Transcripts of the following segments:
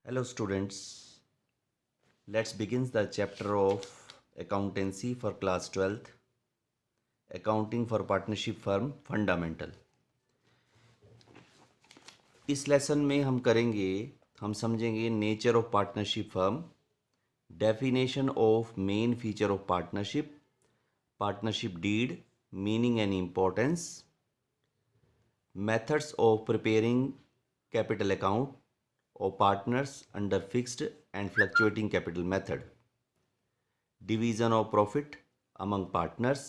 Hello students, let's begin the chapter of accountancy for class 12th, accounting for partnership firm fundamental. इस lesson में हम समझेंगे nature of partnership firm, definition of main feature of partnership, partnership deed, meaning and importance, methods of preparing capital account of partners under fixed and fluctuating capital method, division of profit among partners,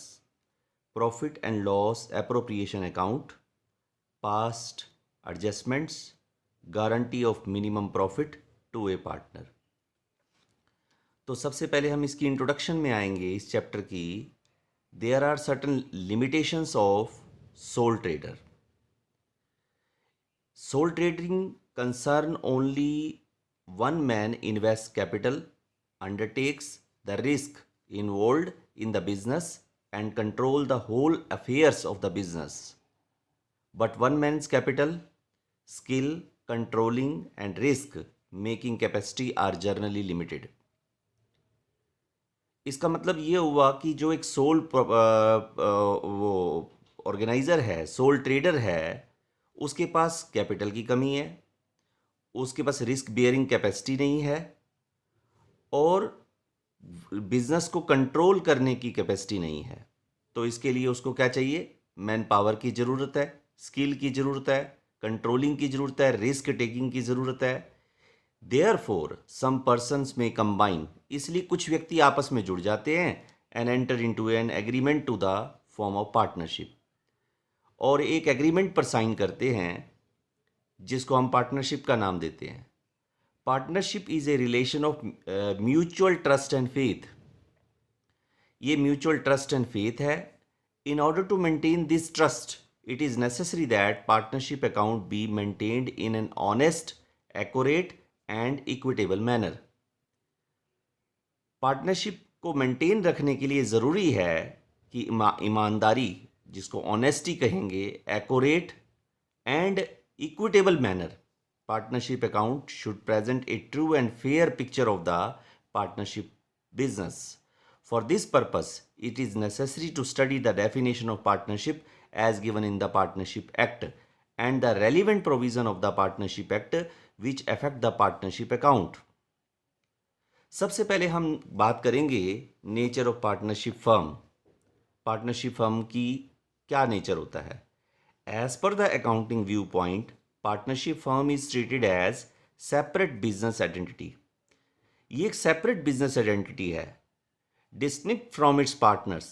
profit and loss appropriation account, past adjustments, guarantee of minimum profit to a partner. तो सबसे पहले हम इसकी introduction में आएंगे इस chapter की. There are certain limitations of sole trader. Sole trading concern only one man invests capital, undertakes the risk involved in the business and control the whole affairs of the business. But one man's capital, skill, controlling and risk making capacity are generally limited. इसका मतलब ये हुआ कि जो एक soul वो organiser है, soul trader है, उसके पास कैपिटल की कमी है, उसके पास रिस्क बियरिंग कैपेसिटी नहीं है और बिजनेस को कंट्रोल करने की कैपेसिटी नहीं है. तो इसके लिए उसको क्या चाहिए? मैन पावर की ज़रूरत है, स्किल की ज़रूरत है, कंट्रोलिंग की ज़रूरत है, रिस्क टेकिंग की ज़रूरत है. Therefore some persons may combine, इसलिए कुछ व्यक्ति आपस में जुड़ जाते हैं and enter into an agreement to the form of partnership, और एक एग्रीमेंट पर साइन करते हैं जिसको हम पार्टनरशिप का नाम देते हैं. Partnership is a relation of mutual trust and faith. ये म्यूचुअल ट्रस्ट एंड फेथ है. In order to maintain this trust it is necessary that partnership account be maintained in an honest, accurate and equitable manner. Partnership को maintain रखने के लिए ज़रूरी है कि ईमानदारी, जिसको ऑनेस्टी कहेंगे, accurate and equitable manner. Partnership account should present a true and fair picture of the partnership business. For this purpose it is necessary to study the definition of partnership as given in the partnership act and the relevant provision of the partnership act which affect the partnership account. सबसे पहले हम बात करेंगे nature of partnership firm. Partnership firm की क्या nature होता है? As per the accounting view point, partnership firm is treated as separate business identity. ये एक सेपरेट बिजनेस आइडेंटिटी है, डिस्टिंक्ट फ्रॉम इट्स पार्टनर्स,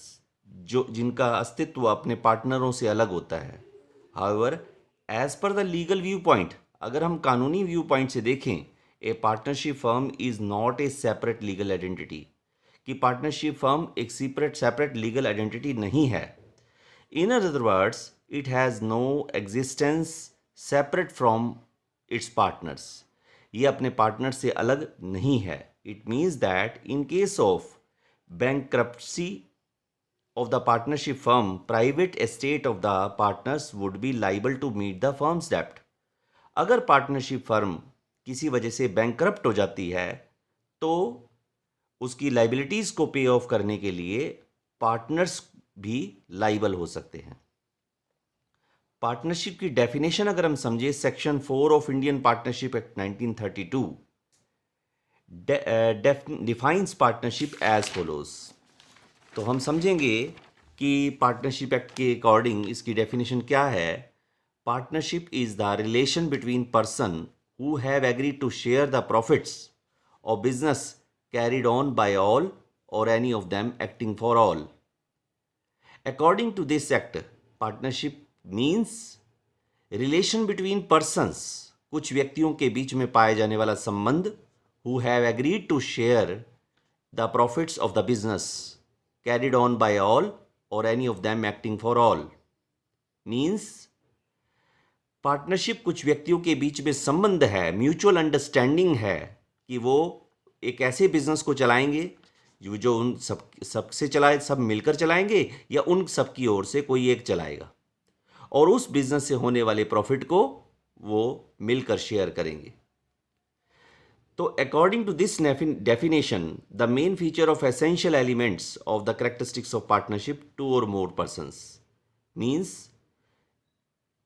जो जिनका अस्तित्व अपने पार्टनरों से अलग होता है. However, as per the legal view point, अगर हम कानूनी व्यू पॉइंट से देखें, a partnership firm is not a separate legal identity. कि पार्टनरशिप फर्म एक सेपरेट लीगल आइडेंटिटी नहीं है. In other words, it has no existence separate from its partners. ये अपने पार्टनर से अलग नहीं है. It means that in case of bankruptcy of the partnership firm, private estate of the partners would be liable to meet the firm's debt. अगर partnership firm किसी वजह से बैंकरप्ट हो जाती है तो उसकी लाइबिलिटीज़ को पे ऑफ करने के लिए पार्टनर्स भी लाइबल हो सकते हैं. पार्टनरशिप की डेफिनेशन अगर हम समझे, section 4 of Indian partnership act 1932 defines partnership as follows. तो हम समझेंगे कि पार्टनरशिप एक्ट के अकॉर्डिंग इसकी डेफिनेशन क्या है. Partnership is the relation between person who have agreed to share the profits of business carried on by all or any of them acting for all. According to this act, partnership means relation between persons, कुछ व्यक्तियों के बीच में पाए जाने वाला संबंध, who have agreed to share the profits of the business carried on by all or any of them acting for all. Means partnership कुछ व्यक्तियों के बीच में संबंध है, म्यूचुअल अंडरस्टैंडिंग है कि वो एक ऐसे बिजनेस को चलाएंगे जो उन सबसे चलाए, सब मिलकर चलाएंगे, या उन सब की ओर से कोई एक चलाएगा, और उस बिजनेस से होने वाले प्रॉफिट को वो मिलकर शेयर करेंगे. तो according to this definition the main feature of essential elements of the characteristics of partnership two और मोर पर्सन्स मीन्स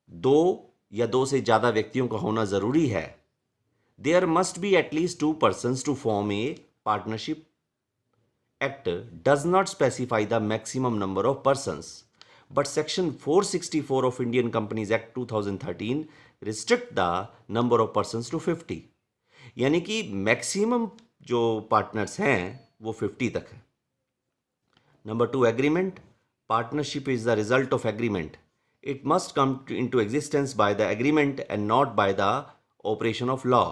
दो या दो से ज़्यादा व्यक्तियों का होना ज़रूरी है. There must be at least two persons to form a partnership. Act does not specify the maximum number of persons, but Section 464 of Indian Companies Act 2013 restrict the number of persons to 50. यानी कि maximum जो partners हैं वो 50 तक है. Number 2 agreement. Partnership is the result of agreement. It must come into existence by the agreement and not by the operation of law.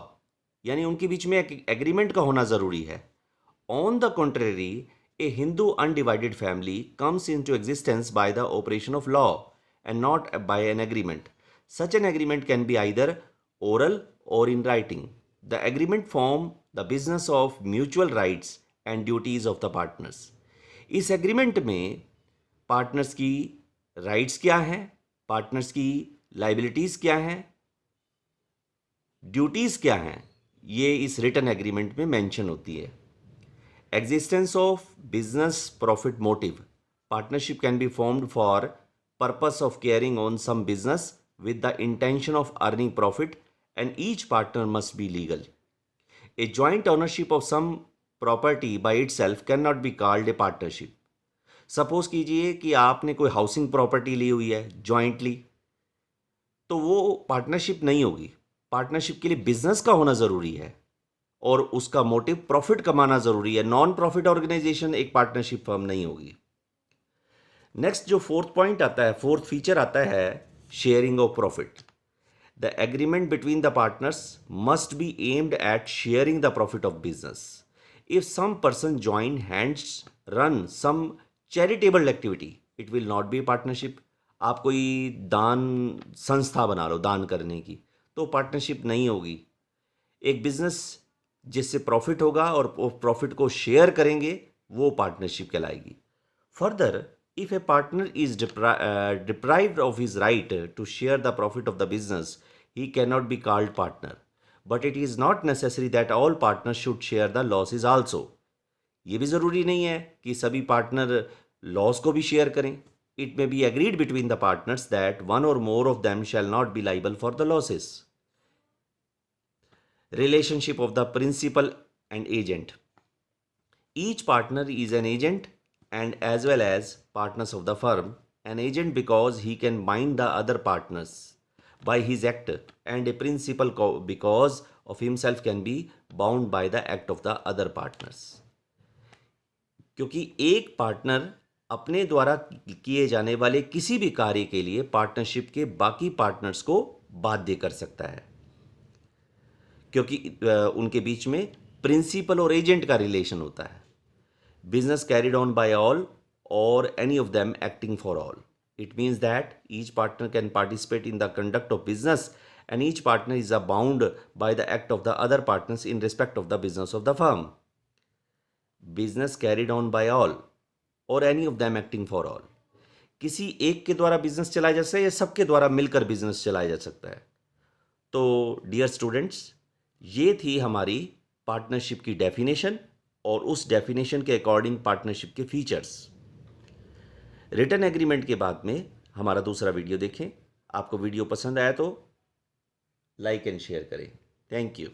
यानी उनके बीच में एक एग्रीमेंट का होना ज़रूरी है. On the contrary, a Hindu undivided family comes into existence by the operation of law and not by an agreement. Such an agreement can be either oral or in writing. The agreement form the business of mutual rights and duties of the partners. इस agreement में partners की rights क्या हैं, partners की liabilities क्या हैं, duties क्या हैं, ये इस रिटन एग्रीमेंट में मेंशन होती है. Existence of business profit motive. Partnership can be formed for purpose of carrying on some business with the intention of earning profit and each partner must be legal. A joint ownership of some property by itself cannot be called a partnership. Suppose कीजिए कि आपने कोई housing property ली हुई है jointly, तो वो partnership नहीं होगी. पार्टनरशिप के लिए बिजनेस का होना ज़रूरी है और उसका मोटिव प्रॉफिट कमाना ज़रूरी है. नॉन प्रॉफिट ऑर्गेनाइजेशन एक पार्टनरशिप फर्म नहीं होगी. नेक्स्ट जो फोर्थ पॉइंट आता है, फोर्थ फीचर आता है sharing of profit. The agreement between the partners must be aimed at sharing the profit of business. If some person join hands run some charitable activity it will not be partnership. आप कोई दान संस्था बना लो दान करने की, तो partnership नहीं होगी. एक बिजनेस जिससे प्रॉफिट होगा और प्रॉफिट को शेयर करेंगे वो पार्टनरशिप कहलाएगी. Further if a partner is deprived of his right to share the profit of the business he can not be called partner. But it is not necessary that all partners should share the losses also. ये भी ज़रूरी नहीं है कि सभी partner loss को भी share करें. It may be agreed between the partners that one or more of them shall not be liable for the losses. Relationship of the principal and agent. Each partner is an agent and as well as partners of the firm. An agent because he can bind the other partners by his act, and a principal because of himself can be bound by the act of the other partners. क्योंकि एक partner अपने द्वारा किए जाने वाले किसी भी कार्य के लिए पार्टनरशिप के बाकी पार्टनर्स को बाध्य कर सकता है, क्योंकि उनके बीच में प्रिंसिपल और एजेंट का रिलेशन होता है. Business carried on by all or any of them acting for all. It means that each partner can participate in the conduct of business and each partner is bound by the act of the other partners in respect of the business of the firm. Business carried on by all or any of them acting for all. किसी एक के द्वारा business चलाया जा सकता है या सबके द्वारा मिलकर बिजनेस चलाया जा सकता है. तो डियर स्टूडेंट्स, ये थी हमारी पार्टनरशिप की डेफिनेशन और उस डेफिनेशन के अकॉर्डिंग पार्टनरशिप के फीचर्स. रिटन एग्रीमेंट के बाद में हमारा दूसरा वीडियो देखें. आपको वीडियो पसंद आया तो लाइक एंड शेयर करें. Thank you.